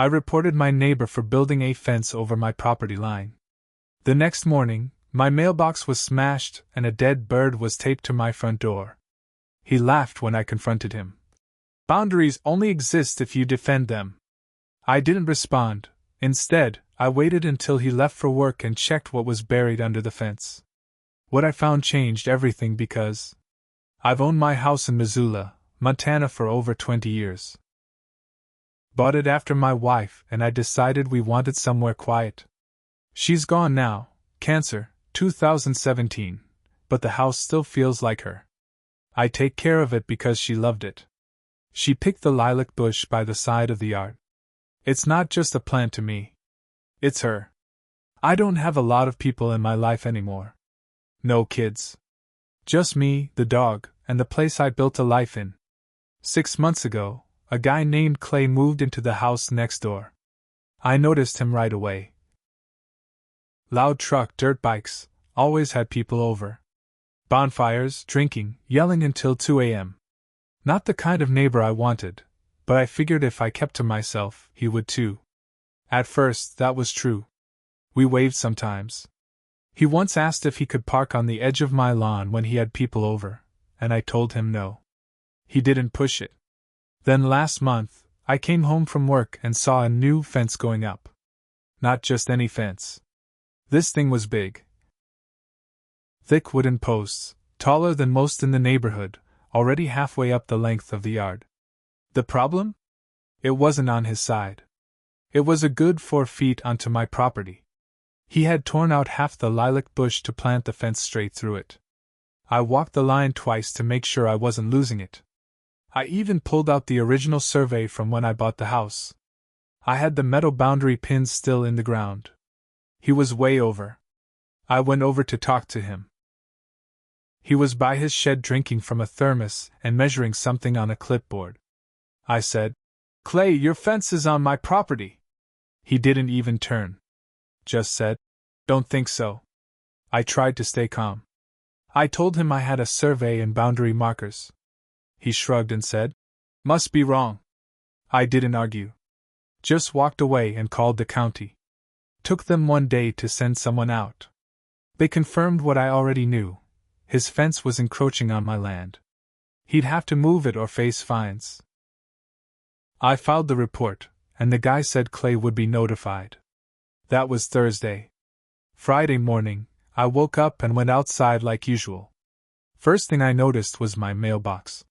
I reported my neighbor for building a fence over my property line. The next morning, my mailbox was smashed and a dead bird was taped to my front door. He laughed when I confronted him. Boundaries only exist if you defend them. I didn't respond. Instead, I waited until he left for work and checked what was buried under the fence. What I found changed everything because I've owned my house in Missoula, Montana for over 20 years. Bought it after my wife and I decided we wanted somewhere quiet. She's gone now, Cancer, 2017, but the house still feels like her. I take care of it because she loved it. She picked the lilac bush by the side of the yard. It's not just a plant to me. It's her. I don't have a lot of people in my life anymore. No kids. Just me, the dog, and the place I built a life in. 6 months ago, a guy named Clay moved into the house next door. I noticed him right away. Loud truck, dirt bikes, always had people over. Bonfires, drinking, yelling until 2 a.m. Not the kind of neighbor I wanted, but I figured if I kept to myself, he would too. At first, that was true. We waved sometimes. He once asked if he could park on the edge of my lawn when he had people over, and I told him no. He didn't push it. Then last month, I came home from work and saw a new fence going up. Not just any fence. This thing was big. Thick wooden posts, taller than most in the neighborhood, already halfway up the length of the yard. The problem? It wasn't on his side. It was a good 4 feet onto my property. He had torn out half the lilac bush to plant the fence straight through it. I walked the line twice to make sure I wasn't losing it. I even pulled out the original survey from when I bought the house. I had the metal boundary pins still in the ground. He was way over. I went over to talk to him. He was by his shed drinking from a thermos and measuring something on a clipboard. I said, "Clay, your fence is on my property." He didn't even turn. Just said, "Don't think so." I tried to stay calm. I told him I had a survey and boundary markers. He shrugged and said, "Must be wrong." I didn't argue. Just walked away and called the county. Took them 1 day to send someone out. They confirmed what I already knew. His fence was encroaching on my land. He'd have to move it or face fines. I filed the report, and the guy said Clay would be notified. That was Thursday. Friday morning, I woke up and went outside like usual. First thing I noticed was my mailbox.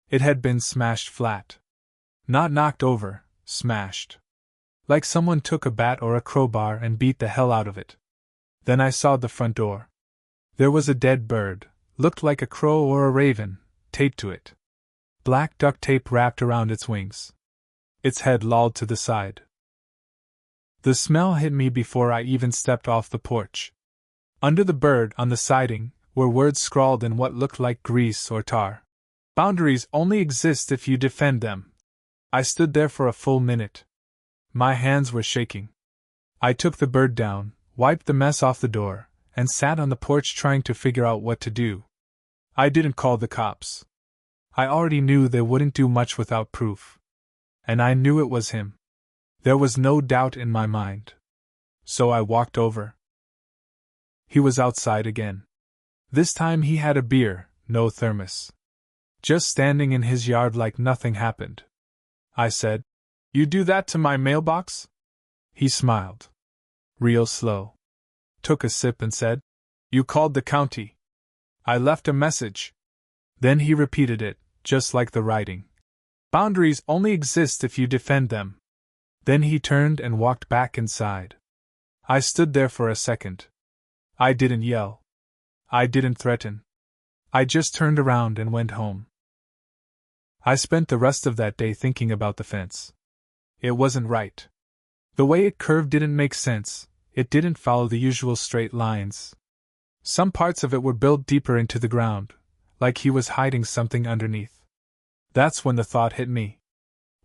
It had been smashed flat. Not knocked over, smashed. Like someone took a bat or a crowbar and beat the hell out of it. Then I saw the front door. There was a dead bird, looked like a crow or a raven, taped to it. Black duct tape wrapped around its wings. Its head lolled to the side. The smell hit me before I even stepped off the porch. Under the bird, on the siding, were words scrawled in what looked like grease or tar. Boundaries only exist if you defend them. I stood there for a full minute. My hands were shaking. I took the bird down, wiped the mess off the door, and sat on the porch trying to figure out what to do. I didn't call the cops. I already knew they wouldn't do much without proof. And I knew it was him. There was no doubt in my mind. So I walked over. He was outside again. This time he had a beer, no thermos. Just standing in his yard like nothing happened. I said, "You do that to my mailbox?" He smiled. Real slow. Took a sip and said, "You called the county." I left a message. Then he repeated it, just like the writing. Boundaries only exist if you defend them. Then he turned and walked back inside. I stood there for a second. I didn't yell. I didn't threaten. I just turned around and went home. I spent the rest of that day thinking about the fence. It wasn't right. The way it curved didn't make sense. It didn't follow the usual straight lines. Some parts of it were built deeper into the ground, like he was hiding something underneath. That's when the thought hit me.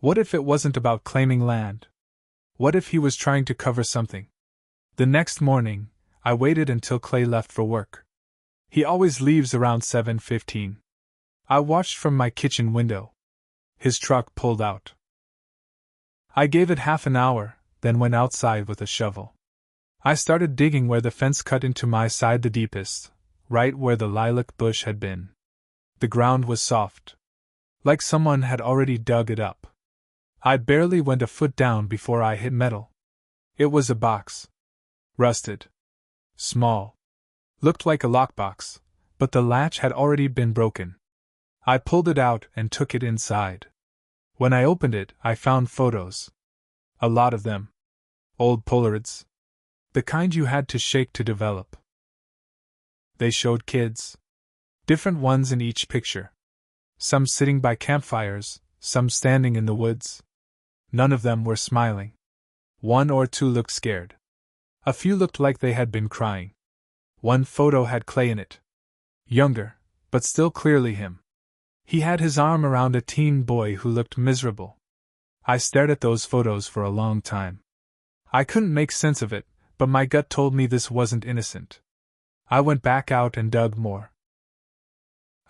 What if it wasn't about claiming land? What if he was trying to cover something? The next morning, I waited until Clay left for work. He always leaves around 7:15. I watched from my kitchen window. His truck pulled out. I gave it half an hour, then went outside with a shovel. I started digging where the fence cut into my side the deepest, right where the lilac bush had been. The ground was soft, like someone had already dug it up. I barely went a foot down before I hit metal. It was a box. Rusted. Small. Looked like a lockbox, but the latch had already been broken. I pulled it out and took it inside. When I opened it, I found photos. A lot of them. Old Polaroids. The kind you had to shake to develop. They showed kids. Different ones in each picture. Some sitting by campfires, some standing in the woods. None of them were smiling. One or two looked scared. A few looked like they had been crying. One photo had Clay in it. Younger, but still clearly him. He had his arm around a teen boy who looked miserable. I stared at those photos for a long time. I couldn't make sense of it, but my gut told me this wasn't innocent. I went back out and dug more.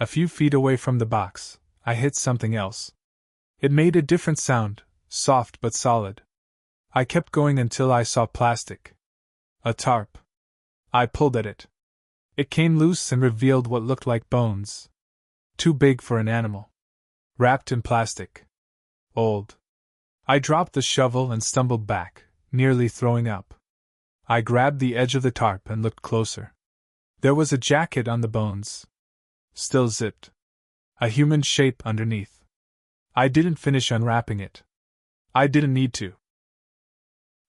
A few feet away from the box, I hit something else. It made a different sound, soft but solid. I kept going until I saw plastic. A tarp. I pulled at it. It came loose and revealed what looked like bones. Too big for an animal. Wrapped in plastic. Old. I dropped the shovel and stumbled back, nearly throwing up. I grabbed the edge of the tarp and looked closer. There was a jacket on the bones. Still zipped. A human shape underneath. I didn't finish unwrapping it. I didn't need to.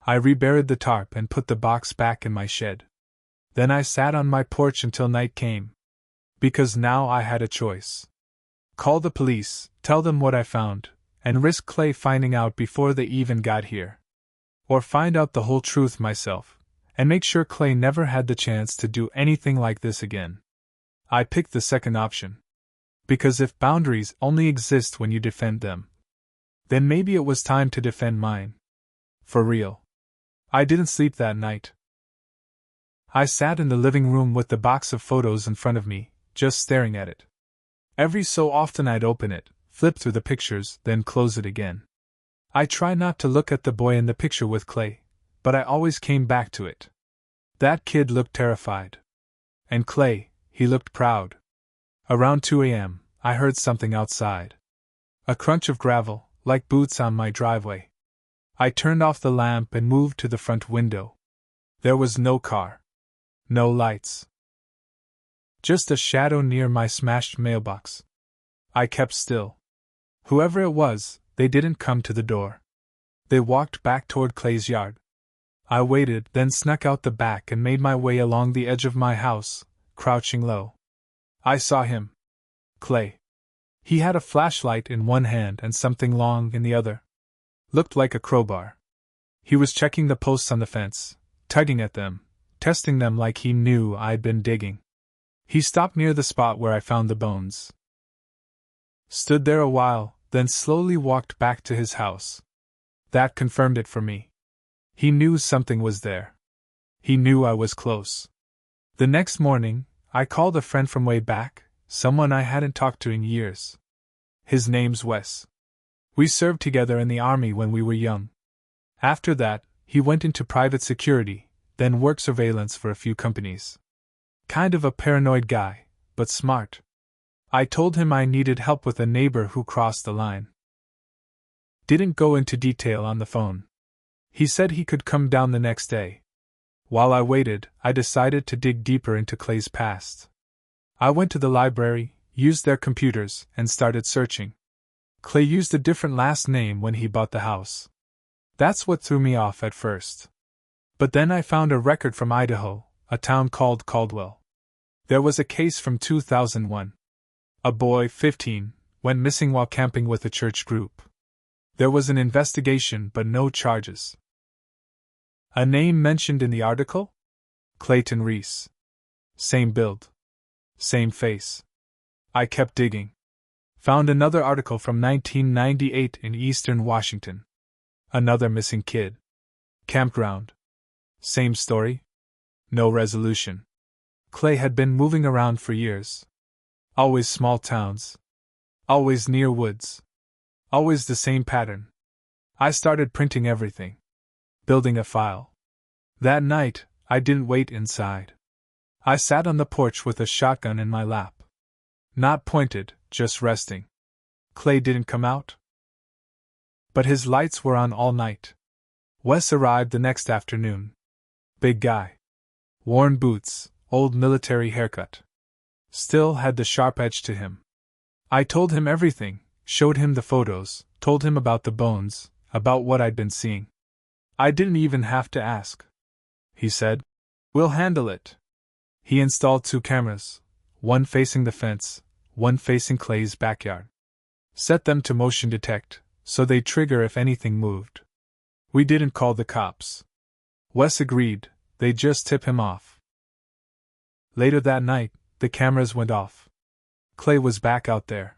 I reburied the tarp and put the box back in my shed. Then I sat on my porch until night came. Because now I had a choice. Call the police, tell them what I found, and risk Clay finding out before they even got here. Or find out the whole truth myself, and make sure Clay never had the chance to do anything like this again. I picked the second option. Because if boundaries only exist when you defend them, then maybe it was time to defend mine. For real. I didn't sleep that night. I sat in the living room with the box of photos in front of me, just staring at it. Every so often I'd open it, flip through the pictures, then close it again. I try not to look at the boy in the picture with Clay, but I always came back to it. That kid looked terrified. And Clay, he looked proud. Around 2 a.m., I heard something outside. A crunch of gravel, like boots on my driveway. I turned off the lamp and moved to the front window. There was no car. No lights. Just a shadow near my smashed mailbox. I kept still. Whoever it was, they didn't come to the door. They walked back toward Clay's yard. I waited, then snuck out the back and made my way along the edge of my house, crouching low. I saw him. Clay. He had a flashlight in one hand and something long in the other. Looked like a crowbar. He was checking the posts on the fence, tugging at them, testing them like he knew I'd been digging. He stopped near the spot where I found the bones. Stood there a while, then slowly walked back to his house. That confirmed it for me. He knew something was there. He knew I was close. The next morning, I called a friend from way back, someone I hadn't talked to in years. His name's Wes. We served together in the army when we were young. After that, he went into private security, then worked surveillance for a few companies. Kind of a paranoid guy, but smart. I told him I needed help with a neighbor who crossed the line. Didn't go into detail on the phone. He said he could come down the next day. While I waited, I decided to dig deeper into Clay's past. I went to the library, used their computers, and started searching. Clay used a different last name when he bought the house. That's what threw me off at first. But then I found a record from Idaho, a town called Caldwell. There was a case from 2001. A boy, 15, went missing while camping with a church group. There was an investigation but no charges. A name mentioned in the article? Clayton Reese. Same build. Same face. I kept digging. Found another article from 1998 in eastern Washington. Another missing kid. Campground. Same story. No resolution. Clay had been moving around for years. Always small towns. Always near woods. Always the same pattern. I started printing everything. Building a file. That night, I didn't wait inside. I sat on the porch with a shotgun in my lap. Not pointed, just resting. Clay didn't come out. But his lights were on all night. Wes arrived the next afternoon. Big guy. Worn boots, old military haircut. Still had the sharp edge to him. I told him everything, showed him the photos, told him about the bones, about what I'd been seeing. I didn't even have to ask. He said, "We'll handle it." He installed 2 cameras, one facing the fence, one facing Clay's backyard. Set them to motion detect, so they'd trigger if anything moved. We didn't call the cops. Wes agreed, they'd just tip him off. Later that night, the cameras went off. Clay was back out there.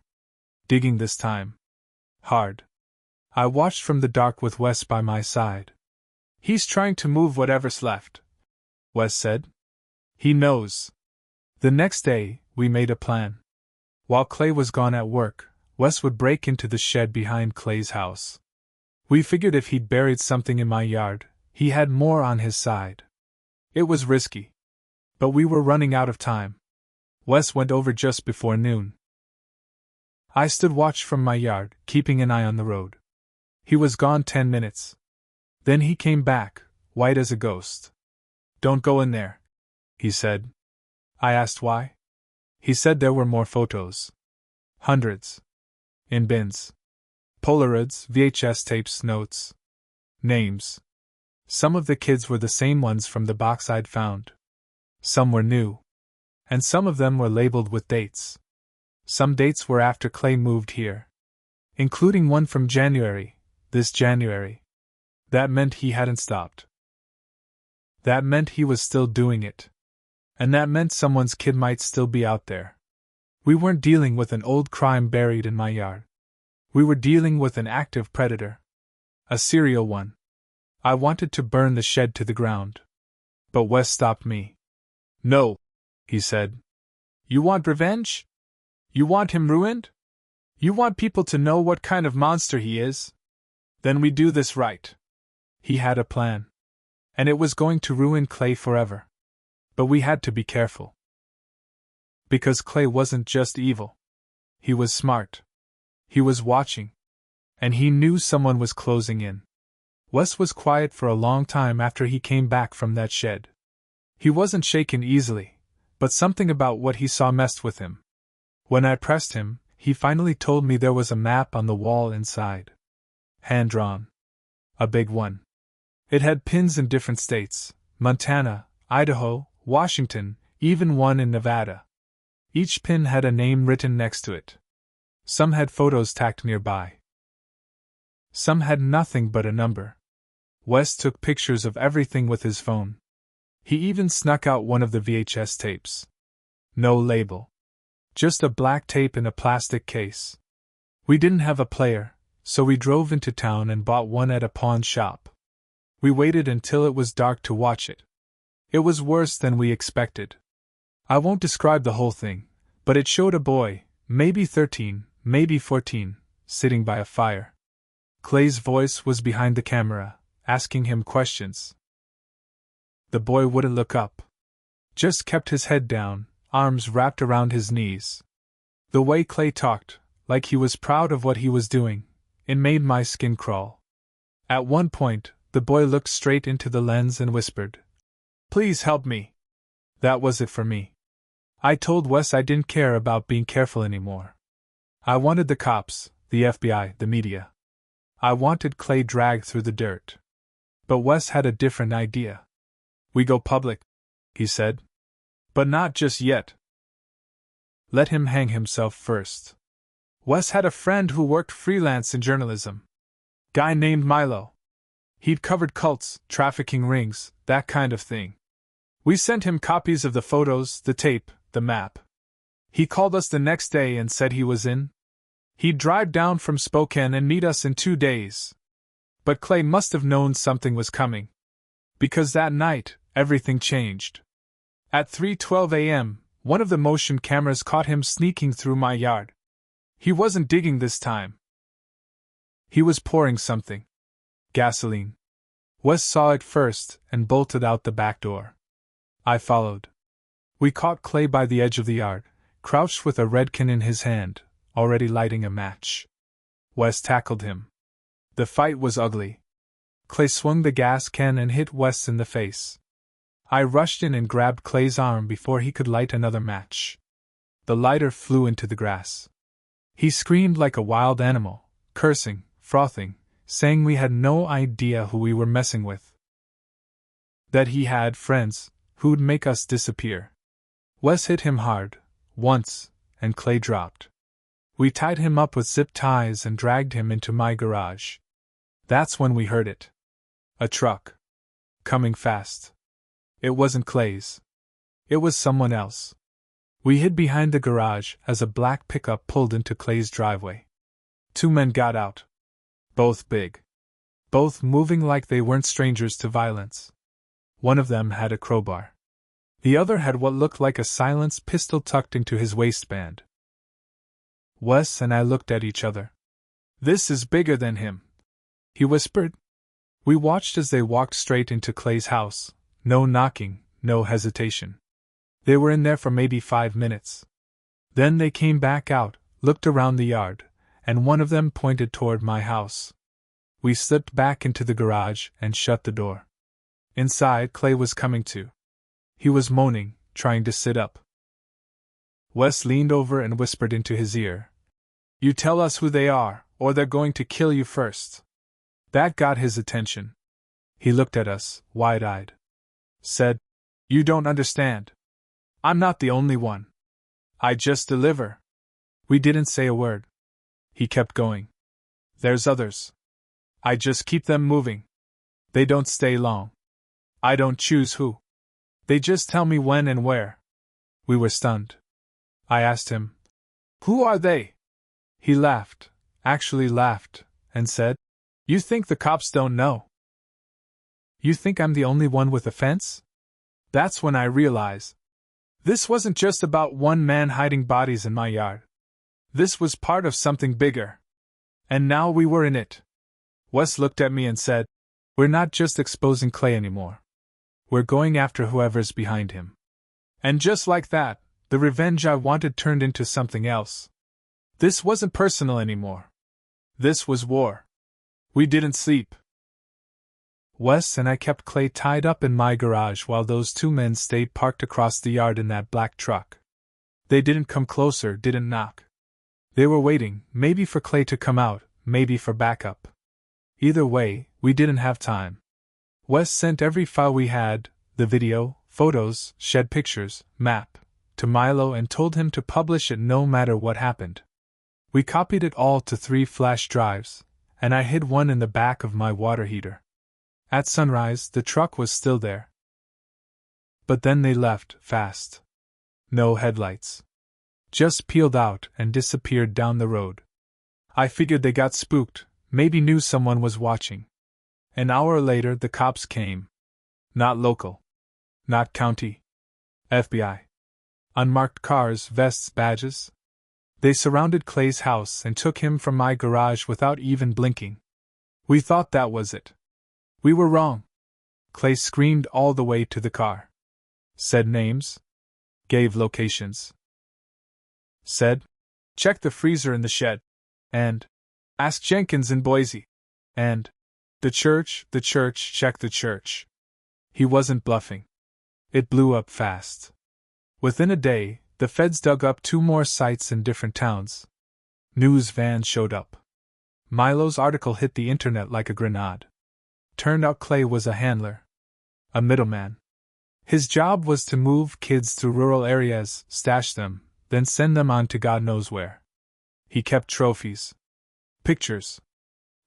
Digging this time. Hard. I watched from the dark with Wes by my side. "He's trying to move whatever's left," Wes said. "He knows." The next day, we made a plan. While Clay was gone at work, Wes would break into the shed behind Clay's house. We figured if he'd buried something in my yard, he had more on his side. It was risky. But we were running out of time. Wes went over just before noon. I stood watch from my yard, keeping an eye on the road. He was gone 10 minutes. Then he came back, white as a ghost. "Don't go in there," he said. I asked why. He said there were more photos. Hundreds. In bins. Polaroids, VHS tapes, notes. Names. Some of the kids were the same ones from the box I'd found. Some were new. And some of them were labeled with dates. Some dates were after Clay moved here. Including one from January, this January. That meant he hadn't stopped. That meant he was still doing it. And that meant someone's kid might still be out there. We weren't dealing with an old crime buried in my yard. We were dealing with an active predator. A serial one. I wanted to burn the shed to the ground. But Wes stopped me. "No," he said. "You want revenge? You want him ruined? You want people to know what kind of monster he is? Then we do this right." He had a plan. And it was going to ruin Clay forever. But we had to be careful. Because Clay wasn't just evil. He was smart. He was watching. And he knew someone was closing in. Wes was quiet for a long time after he came back from that shed. He wasn't shaken easily, but something about what he saw messed with him. When I pressed him, he finally told me there was a map on the wall inside. Hand-drawn. A big one. It had pins in different states: Montana, Idaho, Washington, even one in Nevada. Each pin had a name written next to it. Some had photos tacked nearby. Some had nothing but a number. Wes took pictures of everything with his phone. He even snuck out one of the VHS tapes. No label. Just a black tape in a plastic case. We didn't have a player, so we drove into town and bought one at a pawn shop. We waited until it was dark to watch it. It was worse than we expected. I won't describe the whole thing, but it showed a boy, maybe 13, maybe 14, sitting by a fire. Clay's voice was behind the camera, asking him questions. The boy wouldn't look up. Just kept his head down, arms wrapped around his knees. The way Clay talked, like he was proud of what he was doing, it made my skin crawl. At one point, the boy looked straight into the lens and whispered, "Please help me." That was it for me. I told Wes I didn't care about being careful anymore. I wanted the cops, the FBI, the media. I wanted Clay dragged through the dirt. But Wes had a different idea. "We go public," he said. "But not just yet. Let him hang himself first." Wes had a friend who worked freelance in journalism. Guy named Milo. He'd covered cults, trafficking rings, that kind of thing. We sent him copies of the photos, the tape, the map. He called us the next day and said he was in. He'd drive down from Spokane and meet us in 2 days. But Clay must have known something was coming. Because that night, everything changed. At 3:12 a.m., one of the motion cameras caught him sneaking through my yard. He wasn't digging this time. He was pouring something. Gasoline. Wes saw it first and bolted out the back door. I followed. We caught Clay by the edge of the yard, crouched with a red can in his hand, already lighting a match. Wes tackled him. The fight was ugly. Clay swung the gas can and hit Wes in the face. I rushed in and grabbed Clay's arm before he could light another match. The lighter flew into the grass. He screamed like a wild animal, cursing, frothing, saying we had no idea who we were messing with. That he had friends who'd make us disappear. Wes hit him hard, once, and Clay dropped. We tied him up with zip ties and dragged him into my garage. That's when we heard it. A truck. Coming fast. It wasn't Clay's. It was someone else. We hid behind the garage as a black pickup pulled into Clay's driveway. 2 men got out. Both big. Both moving like they weren't strangers to violence. One of them had a crowbar. The other had what looked like a silenced pistol tucked into his waistband. Wes and I looked at each other. "This is bigger than him," he whispered. We watched as they walked straight into Clay's house. No knocking, no hesitation. They were in there for maybe 5 minutes. Then they came back out, looked around the yard, and one of them pointed toward my house. We slipped back into the garage and shut the door. Inside, Clay was coming to. He was moaning, trying to sit up. Wes leaned over and whispered into his ear, "You tell us who they are, or they're going to kill you first." That got his attention. He looked at us, wide-eyed. Said, "You don't understand. I'm not the only one. I just deliver." We didn't say a word. He kept going. "There's others. I just keep them moving. They don't stay long. I don't choose who. They just tell me when and where." We were stunned. I asked him, "Who are they?" He laughed, actually laughed, and said, "You think the cops don't know? You think I'm the only one with a fence?" That's when I realized. This wasn't just about one man hiding bodies in my yard. This was part of something bigger. And now we were in it. Wes looked at me and said, "We're not just exposing Clay anymore. We're going after whoever's behind him." And just like that, the revenge I wanted turned into something else. This wasn't personal anymore. This was war. We didn't sleep. Wes and I kept Clay tied up in my garage while those 2 men stayed parked across the yard in that black truck. They didn't come closer, didn't knock. They were waiting, maybe for Clay to come out, maybe for backup. Either way, we didn't have time. Wes sent every file we had, the video, photos, shed pictures, map, to Milo and told him to publish it no matter what happened. We copied it all to 3 flash drives, and I hid one in the back of my water heater. At sunrise, the truck was still there. But then they left, fast. No headlights. Just peeled out and disappeared down the road. I figured they got spooked, maybe knew someone was watching. An hour later, the cops came. Not local. Not county. FBI. Unmarked cars, vests, badges. They surrounded Clay's house and took him from my garage without even blinking. We thought that was it. We were wrong. Clay screamed all the way to the car. Said names. Gave locations. Said, "Check the freezer in the shed." And, "Ask Jenkins in Boise." And, the church, check the church." He wasn't bluffing. It blew up fast. Within a day, the feds dug up 2 more sites in different towns. News vans showed up. Milo's article hit the internet like a grenade. Turned out Clay was a handler. A middleman. His job was to move kids through rural areas, stash them, then send them on to God knows where. He kept trophies. Pictures.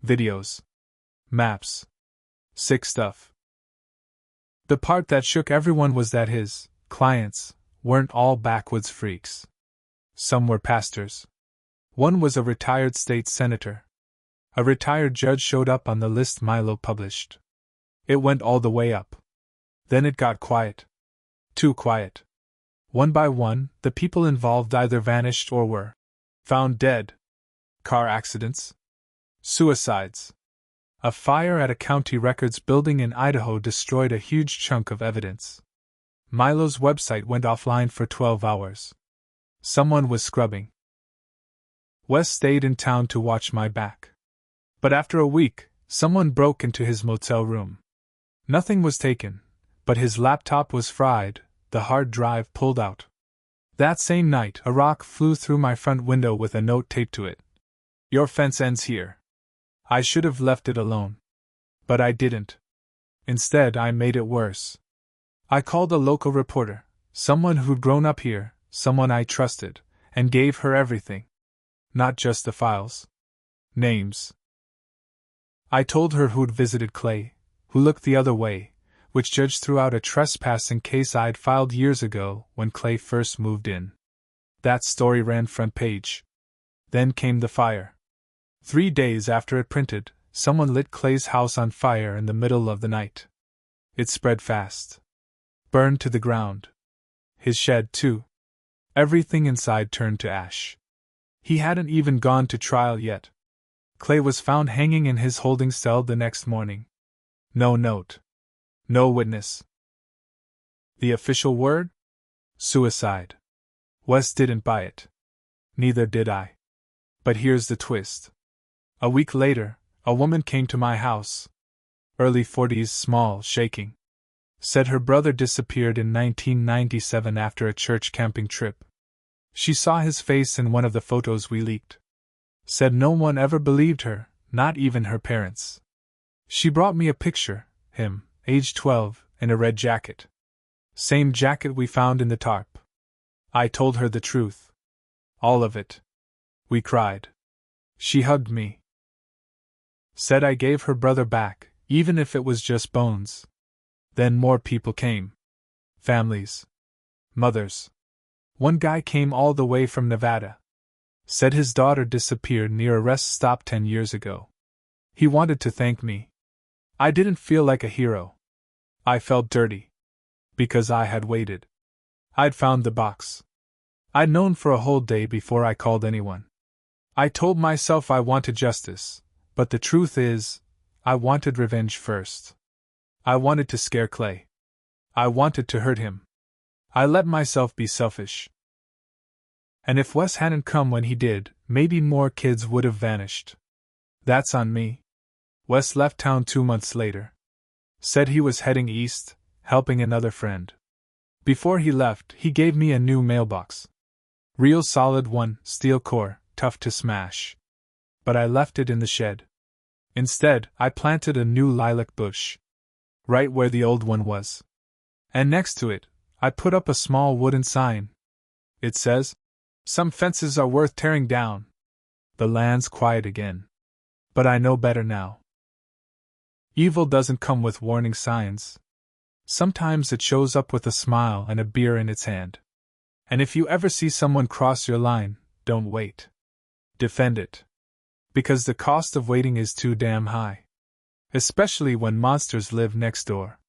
Videos. Maps. Sick stuff. The part that shook everyone was that his clients weren't all backwoods freaks. Some were pastors. One was a retired state senator. A retired judge showed up on the list Milo published. It went all the way up. Then it got quiet. Too quiet. One by one, the people involved either vanished or were found dead. Car accidents. Suicides. A fire at a county records building in Idaho destroyed a huge chunk of evidence. Milo's website went offline for 12 hours. Someone was scrubbing. Wes stayed in town to watch my back. But after a week, someone broke into his motel room. Nothing was taken, but his laptop was fried, the hard drive pulled out. That same night, a rock flew through my front window with a note taped to it. "Your fence ends here." I should have left it alone. But I didn't. Instead, I made it worse. I called a local reporter, someone who'd grown up here, someone I trusted, and gave her everything. Not just the files. Names. I told her who'd visited Clay, who looked the other way, which judge threw out a trespassing case I'd filed years ago when Clay first moved in. That story ran front page. Then came the fire. 3 days after it printed, someone lit Clay's house on fire in the middle of the night. It spread fast. Burned to the ground. His shed, too. Everything inside turned to ash. He hadn't even gone to trial yet. Clay was found hanging in his holding cell the next morning. No note. No witness. The official word? Suicide. Wes didn't buy it. Neither did I. But here's the twist. A week later, a woman came to my house. Early 40s, small, shaking. Said her brother disappeared in 1997 after a church camping trip. She saw his face in one of the photos we leaked. Said no one ever believed her, not even her parents. She brought me a picture, him, age 12, in a red jacket. Same jacket we found in the tarp. I told her the truth. All of it. We cried. She hugged me. Said I gave her brother back, even if it was just bones. Then more people came. Families. Mothers. One guy came all the way from Nevada. Said his daughter disappeared near a rest stop 10 years ago. He wanted to thank me. I didn't feel like a hero. I felt dirty. Because I had waited. I'd found the box. I'd known for a whole day before I called anyone. I told myself I wanted justice, but the truth is, I wanted revenge first. I wanted to scare Clay. I wanted to hurt him. I let myself be selfish. And if Wes hadn't come when he did, maybe more kids would have vanished. That's on me. Wes left town 2 months later. Said he was heading east, helping another friend. Before he left, he gave me a new mailbox. Real solid one, steel core, tough to smash. But I left it in the shed. Instead, I planted a new lilac bush. Right where the old one was. And next to it, I put up a small wooden sign. It says, "Some fences are worth tearing down." The land's quiet again. But I know better now. Evil doesn't come with warning signs. Sometimes it shows up with a smile and a beer in its hand. And if you ever see someone cross your line, don't wait. Defend it. Because the cost of waiting is too damn high. Especially when monsters live next door.